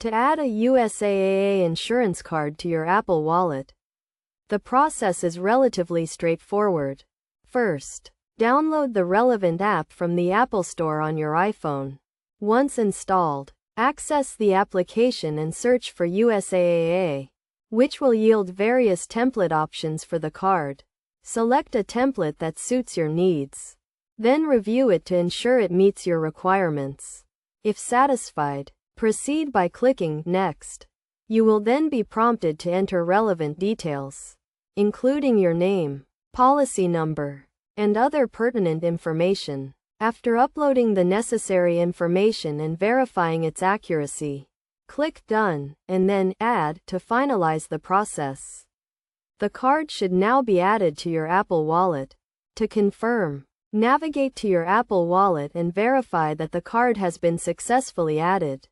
To add a USAA insurance card to your Apple Wallet, the process is relatively straightforward. First, download the relevant app from the Apple Store on your iPhone. Once installed, access the application and search for USAA, which will yield various template options for the card. Select a template that suits your needs. Then review it to ensure it meets your requirements. If satisfied, proceed by clicking Next. You will then be prompted to enter relevant details, including your name, policy number, and other pertinent information. After uploading the necessary information and verifying its accuracy, click Done, and then Add to finalize the process. The card should now be added to your Apple Wallet. To confirm, navigate to your Apple Wallet and verify that the card has been successfully added.